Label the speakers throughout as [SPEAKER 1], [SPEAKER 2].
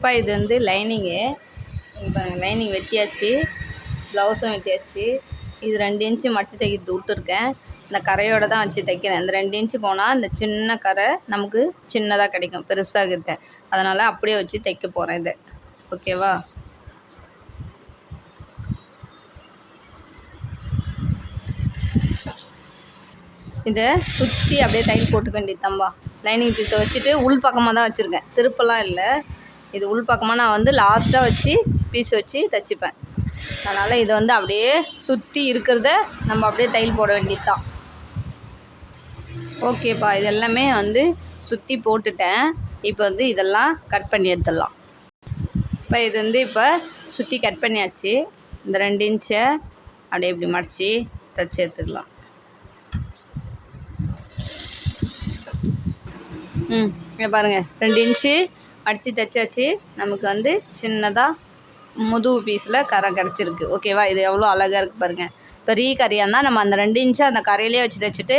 [SPEAKER 1] இப்போ இது வந்து லைனிங்கு. இப்போ லைனிங் வெட்டியாச்சு, ப்ளவுஸும் வெட்டியாச்சு. இது 2 இன்ச்சு மடித்து தைக்கிறது விட்டுருக்கேன். இந்த கரையோடு தான் வச்சு தைக்கிறேன். இந்த 2 இன்ச்சு போனால் இந்த சின்ன கரை நமக்கு சின்னதாக கிடைக்கும், பெருசாக இருக்க. அதனால் அப்படியே வச்சு தைக்க போகிறேன் இதை. ஓகேவா? இதை சுற்றி அப்படியே தையல் போட்டுக்க வேண்டியதுதான்பா. லைனிங் பீஸை வச்சுட்டு உள் பக்கமாக தான் வச்சுருக்கேன், திருப்பெல்லாம் இல்லை. இது உள் பக்கமாக நான் வந்து லாஸ்ட்டாக வச்சு பீஸ் வச்சு தைச்சிப்பேன். அதனால் இதை வந்து அப்படியே சுற்றி இருக்கிறத நம்ம அப்படியே தையல் போட வேண்டியது தான். ஓகேப்பா, இது எல்லாமே வந்து சுற்றி போட்டுட்டேன். இப்போ வந்து இதெல்லாம் கட் பண்ணி எடுத்துடலாம். இப்போ இது வந்து இப்போ சுற்றி கட் பண்ணியாச்சு. இந்த 2 இன்ச்சை அப்படியே இப்படி மடித்து தைச்சி எடுத்துக்கலாம். இங்கே பாருங்கள், 2 இன்ச்சு அடித்து தைச்சாச்சு. நமக்கு வந்து சின்னதாக முதுகு பீஸில் கரை கிடச்சிருக்கு. ஓகேவா? இது எவ்வளோ அழகாக இருக்குது பாருங்கள். பெரிய கரையாக இருந்தால் நம்ம அந்த 2 இன்ச்சை அந்த கரையிலே வச்சு தைச்சிட்டு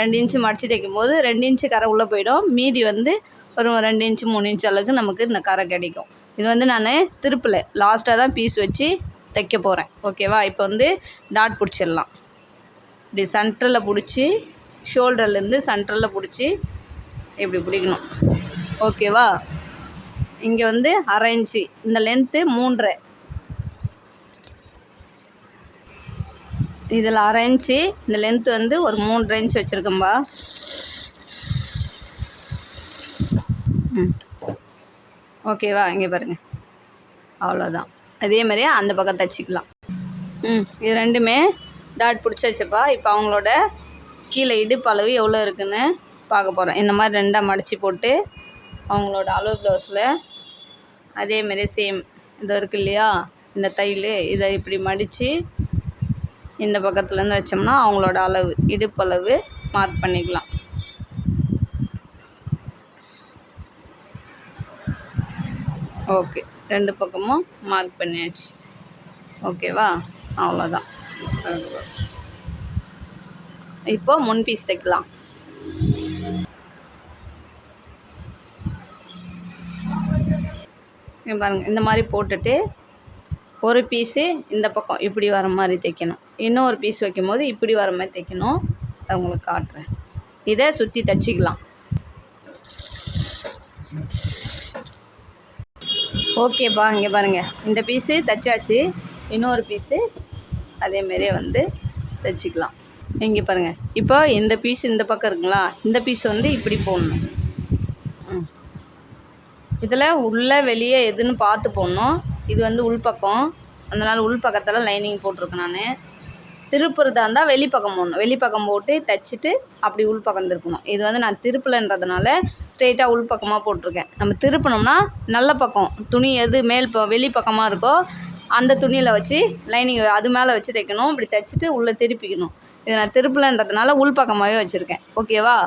[SPEAKER 1] 2 இன்ச்சு மடித்து தைக்கும்போது 2 இன்ச்சு கரை உள்ளே போயிடும். மீதி வந்து ஒரு 2 இன்ச்சு 3 இன்ச்சு அளவுக்கு நமக்கு இந்த கரை கிடைக்கும். இது வந்து நான் திருப்பில் லாஸ்ட்டாக தான் பீஸ் வச்சு தைக்க போகிறேன். ஓகேவா? இப்போ வந்து டாட் பிடிச்சிடலாம். இப்படி சென்டரில் பிடிச்சி, ஷோல்டர்லேருந்து சென்டரில் பிடிச்சி இப்படி பிடிக்கணும். ஓகேவா? இங்கே வந்து 1/2 இன்ச்சு, இந்த லென்த்து 3.5. இதில் 1/2 இன்ச்சு, இந்த லென்த்து வந்து ஒரு 3.5 இன்ச்சு வச்சுருக்கேன்பா. ஓகேவா? இங்கே பாருங்கள், அவ்வளோதான். அதே மாதிரியே அந்த பக்கம் தைச்சிக்கலாம். இது ரெண்டுமே டாட் பிடிச்சாச்சுப்பா. இப்போ அவங்களோட கீழே இடுப்பு அளவு எவ்வளோ இருக்குதுன்னு பார்க்க போகிறோம். இந்த மாதிரி 2ஆக மடித்து போட்டு அவங்களோட அளவு ப்ளவுஸில் அதேமாரி சேம் இது இருக்குது இல்லையா, இந்த தையல், இதை இப்படி மடித்து இந்த பக்கத்துலேருந்து வச்சோம்னா அவங்களோட அளவு இடுப்பு அளவு மார்க் பண்ணிக்கலாம். ஓகே, 2 பக்கமும் மார்க் பண்ணியாச்சு. ஓகேவா? அவ்வளோதான். இப்போ முன் பீஸ் தைக்கலாம். பாருங்கள், இந்த மாதிரி போட்டுட்டு ஒரு பீஸு இந்த பக்கம் இப்படி வர மாதிரி தைக்கணும். இன்னொரு பீஸ் வைக்கும்போது இப்படி வர மாதிரி தைக்கணும். அதை உங்களுக்கு காட்டுறேன். இதை சுற்றி தைச்சிக்கலாம். ஓகேப்பா, இங்கே பாருங்கள், இந்த பீஸு தைச்சாச்சு. இன்னொரு பீஸு அதேமாரியே வந்து தைச்சிக்கலாம். இங்கே பாருங்கள், இப்போ இந்த பீஸ் இந்த பக்கம் இருக்குங்களா, இந்த பீஸ் வந்து இப்படி போடணும். இதில் உள்ளே வெளியே எதுன்னு பார்த்து போடணும். இது வந்து உள்பக்கம், அதனால் உள் பக்கத்தில் லைனிங் போட்டிருக்கேன் நான். திருப்புறதா இருந்தால் வெளிப்பக்கம் போடணும். வெளிப்பக்கம் போட்டு தைச்சிட்டு அப்படி உள்பக்கம் திருப்பணும். இது வந்து நான் திருப்பலைன்றதுனால ஸ்ட்ரெயிட்டாக உள்பக்கமாக போட்டிருக்கேன். நம்ம திருப்பினோம்னா நல்ல பக்கம் துணி எது மேல் வெளிப்பக்கமாக இருக்கோ அந்த துணியில் வச்சு லைனிங் அது மேலே வச்சு தைக்கணும். இப்படி தைச்சிட்டு உள்ளே திருப்பிக்கணும். இது நான் திருப்பலைன்றதுனால உள்பக்கமாகவே வச்சுருக்கேன். ஓகேவா?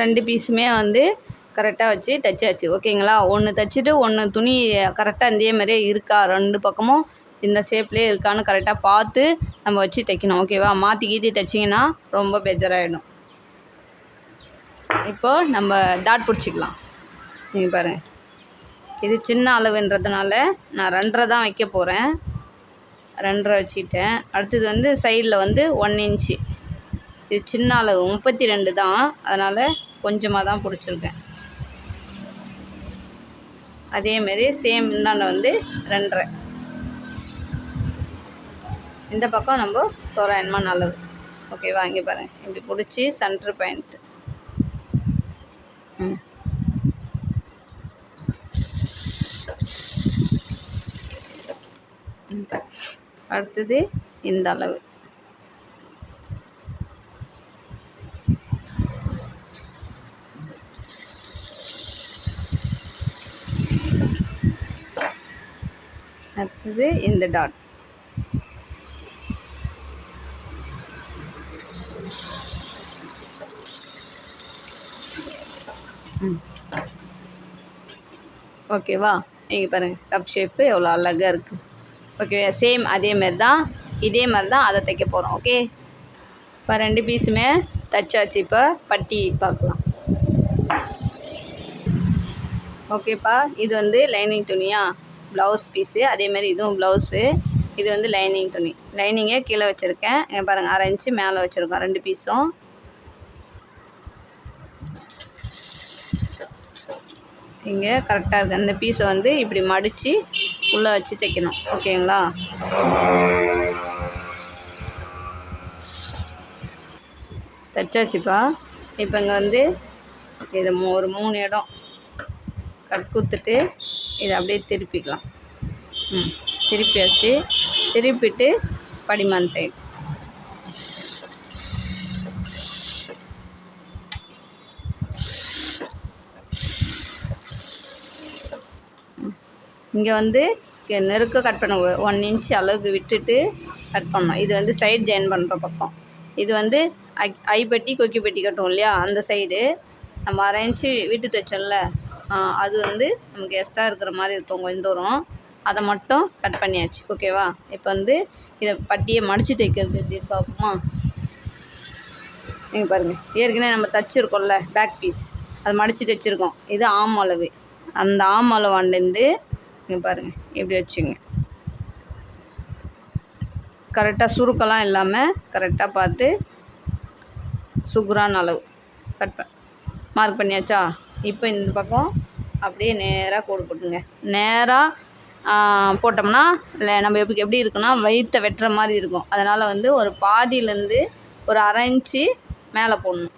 [SPEAKER 1] 2 பீஸுமே வந்து கரெக்டாக வச்சு தைச்சாச்சு. ஓகேங்களா? ஒன்று தைச்சிட்டு ஒன்று துணி கரெக்டாக இதே மாதிரியே இருக்கா, 2 பக்கமும் இந்த ஷேப்லேயே இருக்கான்னு கரெக்டாக பார்த்து நம்ம வச்சு தைக்கணும். ஓகேவா? மாற்றி கீத்தி தைச்சிங்கன்னா ரொம்ப பெஜராகிடும். இப்போது நம்ம டாட் பிடிச்சிக்கலாம். நீங்கள் பாருங்கள், இது சின்ன அளவுன்றதுனால நான் 2.5 தான் வைக்க போகிறேன். 2.5 வச்சுக்கிட்டேன். அடுத்தது வந்து சைடில் வந்து 1 இன்ச்சு. இது சின்ன அளவு 32 தான், அதனால் கொஞ்சமாக தான் பிடிச்சிருக்கேன். அதேமாரி சேம் இந்தாண்ட வந்து 2.5. இந்த பக்கம் நம்ம தோராயமான அளவு. ஓகேவா? இங்கே பாருங்கள், இப்படி பிடிச்சி சென்ட்ரு பாயிண்ட். அடுத்தது இந்த அளவு. அடுத்தது இந்த டாட். ஓகேவா? இங்கே பாருங்கள், கப் ஷேப்பு எவ்வளோ அழகாக இருக்குது. ஓகேவா? சேம் அதேமாரி தான், இதே மாதிரி தான் அதை தைக்க போகிறோம். ஓகே, இப்போ 2 பீஸுமே தைச்சாச்சு. இப்போ பட்டி பார்க்கலாம். ஓகேப்பா, இது வந்து லைனிங் துணியா, ப்ளவுஸ் பீஸு. அதேமாரி இதுவும் ப்ளவுஸு. இது வந்து லைனிங் துணி. லைனிங்கே கீழே வச்சுருக்கேன். இங்கே பாருங்கள், 1/2 இன்ச்சு மேலே வச்சுருக்கோம் 2 பீஸும். இங்கே கரெக்டாக இருக்குது. இந்த பீஸை வந்து இப்படி மடித்து உள்ளே வச்சு தைக்கணும். ஓகேங்களா? தைச்சாச்சுப்பா. இப்போ இங்கே வந்து இதை ஒரு 3 இடம் கட் குத்துட்டு இதை அப்படியே திருப்பிக்கலாம். திருப்பியாச்சு. திருப்பிட்டு படிமான் தையல். இங்கே வந்து நெருக்க கட் பண்ணக்கூடாது. 1 இன்ச் அளவுக்கு விட்டுட்டு கட் பண்ணணும். இது வந்து சைடு ஜாயின் பண்ணுற பக்கம். இது வந்து ஐப்பட்டி கொக்கி பெட்டி கட்டும் இல்லையா, அந்த சைடு நம்ம 1/2 இன்ச்சு விட்டு தைச்சோம்ல, அது வந்து நமக்கு எக்ஸ்ட்ரா இருக்கிற மாதிரி இருக்கும் கொஞ்சம் தூரம். அதை மட்டும் கட் பண்ணியாச்சு. ஓகேவா? இப்போ வந்து இதை பட்டியை மடித்து தைக்கிறது எப்படி பார்ப்போமா? நீங்கள் பாருங்கள், ஏற்கனவே நம்ம தைச்சிருக்கோம்ல பேக் பீஸ், அதை மடித்து தைச்சிருக்கோம். இது ஆம் அளவு. அந்த ஆம் அளவாண்டேருந்து நீங்கள் பாருங்கள் எப்படி வச்சுங்க. கரெக்டாக சுருக்கெல்லாம் இல்லாமல் கரெக்டாக பார்த்து சுகுரான அளவு மார்க் பண்ணியாச்சா? இப்போ இந்த பக்கம் அப்படியே நேராக கோடு போட்டுங்க. நேராக போட்டோம்னா இல்லை நம்ம எப்படி இருக்குன்னா வயிற்றை வெட்டுற மாதிரி இருக்கும். அதனால் வந்து ஒரு பாதியிலேருந்து ஒரு 1/2 இன்ச்சு மேலே போடணும்.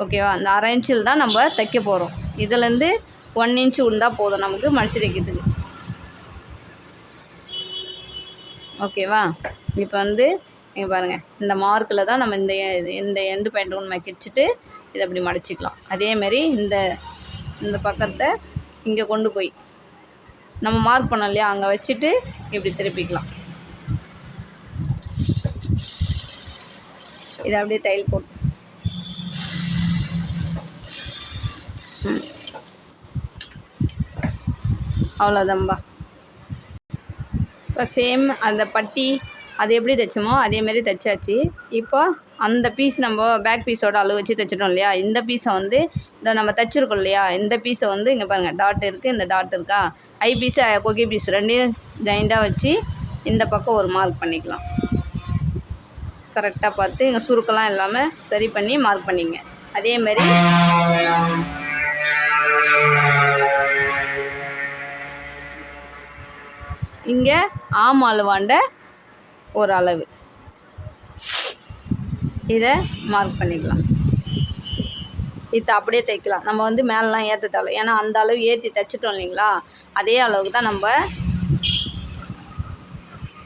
[SPEAKER 1] ஓகேவா? அந்த 1/2 இன்ச்சில் தான் நம்ம தைக்க போகிறோம். இதுலேருந்து 1 இன்ச்சு உண்டால் போதும் நமக்கு மடித்து தைக்கிறதுக்கு. ஓகேவா? இப்போ வந்து நீங்கள் பாருங்கள், இந்த மார்க்கில் தான் நம்ம இந்த எண்டு பாயிண்ட் ஒன்று மைக்கிச்சிட்டு இதை அப்படி மடிச்சிக்கலாம். அதேமாரி இந்த பக்கத்தை இங்கே கொண்டு போய் நம்ம மார்க் பண்ணோம் இல்லையா, அங்கே வச்சுட்டு இப்படி திருப்பிக்கலாம். இதை அப்படியே தையல் போட்டு அவ்வளோதான்பா. இப்போ சேம் அந்த பட்டி அது எப்படி தைச்சோமோ அதேமாரி தைச்சாச்சு. இப்போ அந்த பீஸ் நம்ம பேக் பீஸோட அளவு வச்சு தைச்சிட்டோம் இல்லையா, இந்த பீஸை வந்து இந்த நம்ம தைச்சிருக்கோம் இல்லையா, இந்த பீஸை வந்து இங்கே பாருங்கள் டாட் இருக்குது, இந்த டாட் இருக்கா, ஐ பீஸு கொக்கி பீஸ் ரெண்டையும் ஜாயிண்டாக வச்சு இந்த பக்கம் ஒரு மார்க் பண்ணிக்கலாம். கரெக்டாக பார்த்து இங்கே சுருக்கெல்லாம் இல்லாமல் சரி பண்ணி மார்க் பண்ணிங்க. அதேமாரி இங்கே ஆம் அளவாண்ட ஒரு அளவு இதை மார்க் பண்ணிக்கலாம். இதை அப்படியே தைக்கலாம். நம்ம வந்து மேலெலாம் ஏற்ற தேவை, ஏன்னா அந்த அளவு ஏற்றி தைச்சிட்டோம் இல்லைங்களா, அதே அளவுக்கு தான் நம்ம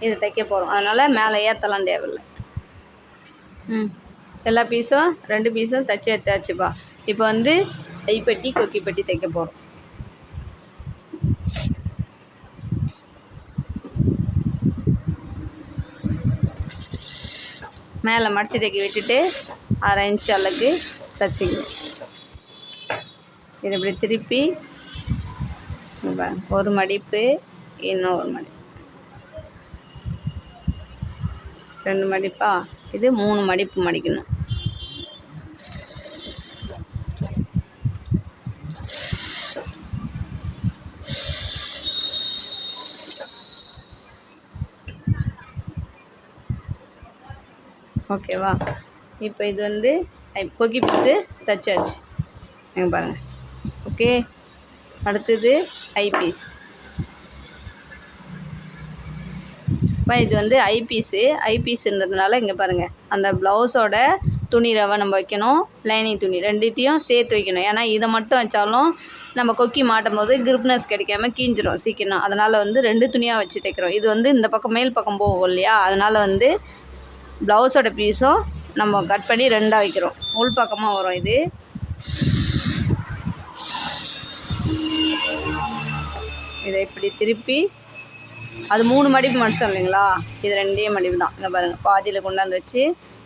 [SPEAKER 1] இதை தைக்க போகிறோம். அதனால் மேலே ஏற்றலாம் தேவையில்லை. எல்லா பீஸும் 2 பீஸும் தைச்சி எடுத்தாச்சுப்பா. இப்போ வந்து கைப்பட்டி கொக்கி பட்டி தைக்க போகிறோம். மேலே மடித்து தைக்க விட்டுட்டு 1/2 இன்ச்சு அளவுக்கு தைச்சிக்கணும். இதை இப்படி திருப்பி ஒரு மடிப்பு, இன்னொரு மடிப்பு, 2 மடிப்பா, இது 3 மடிப்பு மடிக்கணும். ஓகேவா? இப்போ இது வந்து கொக்கி பீஸு தைச்சாச்சு. நீங்கள் பாருங்கள். ஓகே, அடுத்தது ஐ பீஸ். இப்போ இது வந்து ஐ பீஸுன்றதுனால இங்கே பாருங்கள், அந்த ப்ளவுஸோட துணி ரவை நம்ம வைக்கணும், லைனிங் துணி ரெண்டுத்தையும் சேர்த்து வைக்கணும். ஏன்னா இதை மட்டும் வச்சாலும் நம்ம கொக்கி மாட்டும் போது கிரிப்னஸ் கிடைக்காம கீஞ்சிரும் சீக்கிரம். அதனால் வந்து 2 துணியாக வச்சு தைக்கிறோம். இது வந்து இந்த பக்கம் மேல் பக்கம் போகும் இல்லையா, அதனால் வந்து ப்ளவுஸோட பீஸும் நம்ம கட் பண்ணி 2ஆக வைக்கிறோம். உள் பக்கமாக வரும் இது. இதை இப்படி திருப்பி அது 3 மடிப்பு மடிச்சோம் இல்லைங்களா, இது 2 மடிப்பு தான். இங்கே பாருங்கள், பாதியில் கொண்டாந்து வச்சு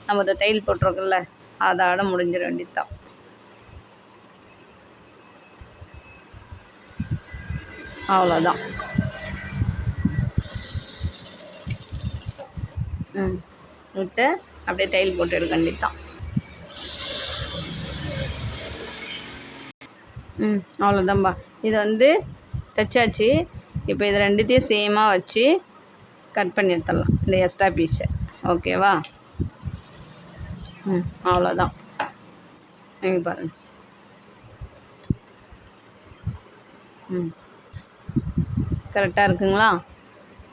[SPEAKER 1] நம்ம இதை தையல் போட்டிருக்கோம்ல, அதோட முடிஞ்சிட வேண்டியது தான். அவ்வளோதான். விட்டு அப்படியே தையல் போட்டு எடுக்க வேண்டியது தான். அவ்வளோதான்பா. இது வந்து தைச்சாச்சு. இப்போ இது ரெண்டுத்தையும் சேமாக வச்சு கட் பண்ணி எடுத்துடலாம் இந்த எக்ஸ்ட்ரா பீஸை. ஓகேவா? அவ்வளோதான். நீங்கள் பாருங்கள். கரெக்டாக இருக்குங்களா?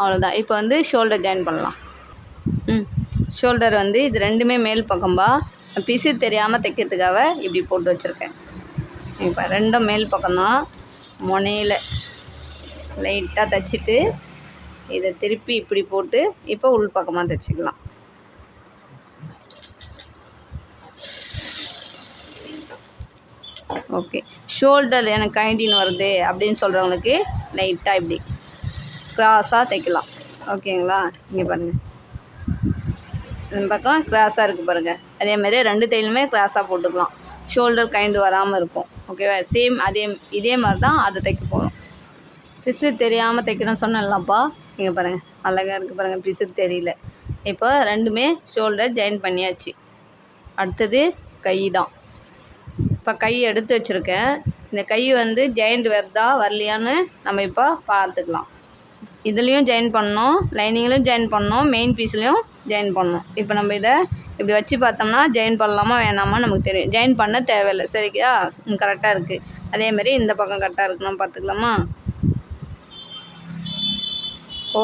[SPEAKER 1] அவ்வளோதான். இப்போ வந்து ஷோல்டர் ஜாயின் பண்ணலாம். ஷோல்டர் வந்து இது ரெண்டுமே மேல் பக்கம்பா. பிசு தெரியாமல் தைக்கிறதுக்காக இப்படி போட்டு வச்சுருக்கேன். இப்போ ரெண்டும் மேல் பக்கம்தான். முனையில் லைட்டாக தைச்சிட்டு இதை திருப்பி இப்படி போட்டு இப்போ உள் பக்கமாக தைச்சிக்கலாம். ஓகே. ஷோல்டர் எனக்கு கைண்டின்னு வருது அப்படின்னு சொல்கிறவங்களுக்கு லைட்டாக இப்படி க்ராஸாக தைக்கலாம். ஓகேங்களா? இங்கே பாருங்கள், இந்த பக்கம் க்ராஸாக இருக்குது பாருங்கள். அதேமாதிரி ரெண்டு தையலுமே க்ராஸாக போட்டுக்கலாம். ஷோல்டர் கைண்டு வராமல் இருக்கும். ஓகேவா? சேம் இதே மாதிரி தான் அதை தைக்க போகிறோம். பிசு தெரியாமல் தைக்கணும்னு சொன்னேன்லப்பா. இங்கே பாருங்கள், அழகாக இருக்குது பாருங்கள், பிசு தெரியல. இப்போ ரெண்டுமே ஷோல்டர் ஜாயின் பண்ணியாச்சு. அடுத்தது கை தான். இப்போ கை எடுத்து வச்சுருக்கேன். இந்த கை வந்து ஜாயிண்ட் வருதா வரலையான்னு நம்ம இப்போ பார்த்துக்கலாம். இதுலேயும் ஜாயின் பண்ணணும், லைனிங்லேயும் ஜாயின் பண்ணணும், மெயின் பீஸ்லேயும் ஜாயின் பண்ணணும். இப்போ நம்ம இதை இப்படி வச்சு பார்த்தோம்னா ஜாயின் பண்ணலாமா வேணாமா நமக்கு தெரியும். ஜாயின் பண்ண தேவையில்லை. சரிக்கா? கரெக்டாக இருக்குது. அதேமாதிரி இந்த பக்கம் கரெக்டாக இருக்குன்னு பார்த்துக்கலாமா?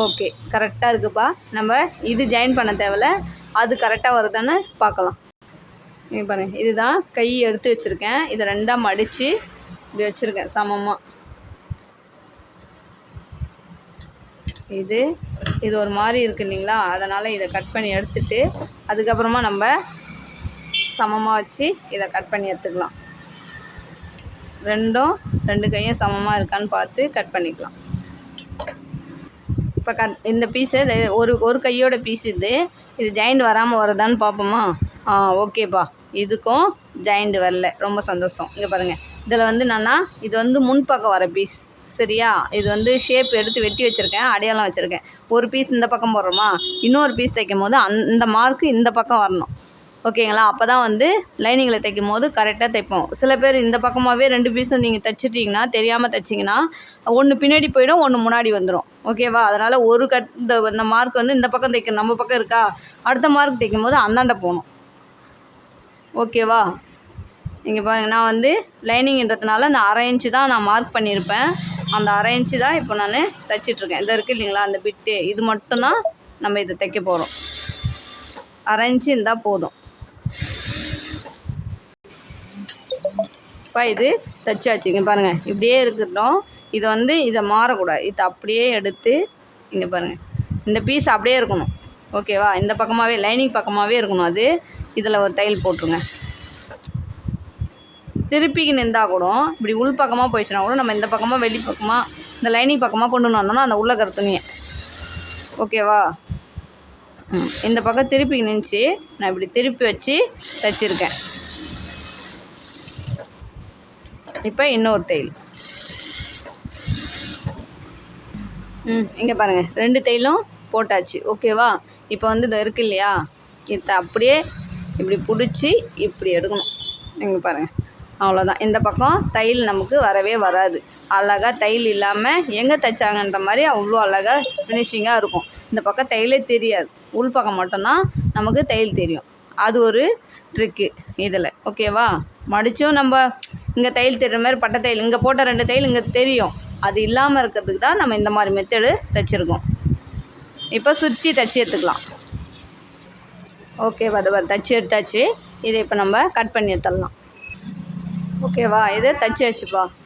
[SPEAKER 1] ஓகே, கரெக்டாக இருக்குப்பா. நம்ம இது ஜாயின் பண்ண தேவையில்ல, அது கரெக்டாக வருதான்னு பார்க்கலாம். நீங்கள் பாருங்கள், இதுதான் கை எடுத்து வச்சுருக்கேன். இதை ரெண்டாக மடித்து இப்படி வச்சுருக்கேன் சமமாக. இது ஒரு மாதிரி இருக்குது இல்லைங்களா? அதனால் இதை கட் பண்ணி எடுத்துட்டு அதுக்கப்புறமா நம்ம சமமாக வச்சு இதை கட் பண்ணி எடுத்துக்கலாம். ரெண்டு கையும் சமமாக இருக்கான்னு பார்த்து கட் பண்ணிக்கலாம். இப்போ இந்த பீஸு ஒரு கையோட பீஸ் இது ஜாயிண்ட் வராமல் வருதான்னு பார்ப்போமா? ஓகேப்பா. இதுக்கும் ஜாயிண்ட் வரல, ரொம்ப சந்தோஷம். இங்கே பாருங்கள், இதில் வந்து இது வந்து முன்பக்கம் வர பீஸ். சரியா? இது வந்து ஷேப் எடுத்து வெட்டி வச்சுருக்கேன், அடையாளம் வச்சுருக்கேன். ஒரு பீஸ் இந்த பக்கம் போடுறோமா, இன்னொரு பீஸ் தைக்கும் போது இந்த மார்க்கு இந்த பக்கம் வரணும். ஓகேங்களா? அப்போ தான் வந்து லைனிங்கில் தைக்கும் போது கரெக்டாக தைப்போம். சில பேர் இந்த பக்கமாகவே ரெண்டு பீஸும் நீங்கள் தைச்சிட்டிங்கன்னா, தெரியாமல் தைச்சிங்கன்னா ஒன்று பின்னாடி போயிடும், ஒன்று முன்னாடி வந்துடும். ஓகேவா? அதனால் ஒரு இந்த மார்க் வந்து இந்த பக்கம் தைக்கணும். நம்ம பக்கம் இருக்கா, அடுத்த மார்க் தைக்கும் போது அந்தாண்ட போகணும். ஓகேவா? இங்கே பாருங்கள், நான் வந்து லைனிங்கிறதுனால நான் 1/2 இன்ச்சு தான் நான் மார்க் பண்ணியிருப்பேன். அந்த 1/2 இன்ச்சு தான் இப்போ நான் தைச்சிட்ருக்கேன். இதை இருக்குது இல்லைங்களா, அந்த பிட்டு, இது மட்டும்தான் நம்ம இதை தைக்க போகிறோம். 1/2 இன்ச்சு இருந்தால் போதும். இப்போ இது தைச்சாச்சு. இங்கே பாருங்கள், இப்படியே இருக்கட்டும். இது வந்து இதை மாறக்கூடாது. இதை அப்படியே எடுத்து இங்கே பாருங்கள், இந்த பீஸ் அப்படியே இருக்கணும். ஓகேவா? இந்த பக்கமாகவே லைனிங் பக்கமாகவே இருக்கணும். அது இதில் ஒரு தையல் போட்டுருங்க. திருப்பிக்கு நின்றால் கூட இப்படி உள் பக்கமாக போயிடுச்சுன்னா கூட நம்ம இந்த பக்கமாக வெளி பக்கமாக இந்த லைனிங் பக்கமாக கொண்டு வந்தோம்னா அந்த உள்ள கருத்துணியை. ஓகேவா? இந்த பக்கம் திருப்பி நின்றுச்சு, நான் இப்படி திருப்பி வச்சு தைச்சிருக்கேன். இப்போ இன்னொரு தையல். இங்கே பாருங்கள், 2 தையலும் போட்டாச்சு. ஓகேவா? இப்போ வந்து இது இருக்குது இல்லையா, இதை அப்படியே இப்படி பிடிச்சி இப்படி எடுக்கணும். இங்கே பாருங்கள், அவ்வளோதான். இந்த பக்கம் தையல் நமக்கு வரவே வராது. அழகாக தையல் இல்லாமல் எங்கே தைச்சாங்கன்ற மாதிரி அவ்வளோ அழகாக ஃபினிஷிங்காக இருக்கும். இந்த பக்கம் தையலே தெரியாது, உள் பக்கம் மட்டும்தான் நமக்கு தையல் தெரியும். அது ஒரு ட்ரிக்கு இதில். ஓகேவா? மடித்தும் நம்ம இங்கே தையல் தெரிகிற மாதிரி பட்டை தையல் இங்கே போட்ட 2 தையல் இங்கே தெரியும். அது இல்லாமல் இருக்கிறதுக்கு தான் நம்ம இந்த மாதிரி மெத்தடு தைச்சிருக்கோம். இப்போ சுற்றி தைச்சி எடுத்துக்கலாம். ஓகேவா? அதை தைச்சி எடுத்தாச்சு. இதை இப்போ நம்ம கட் பண்ணி எடுத்துடலாம். ஓகேவா? இதை தைச்சி வச்சுப்பா.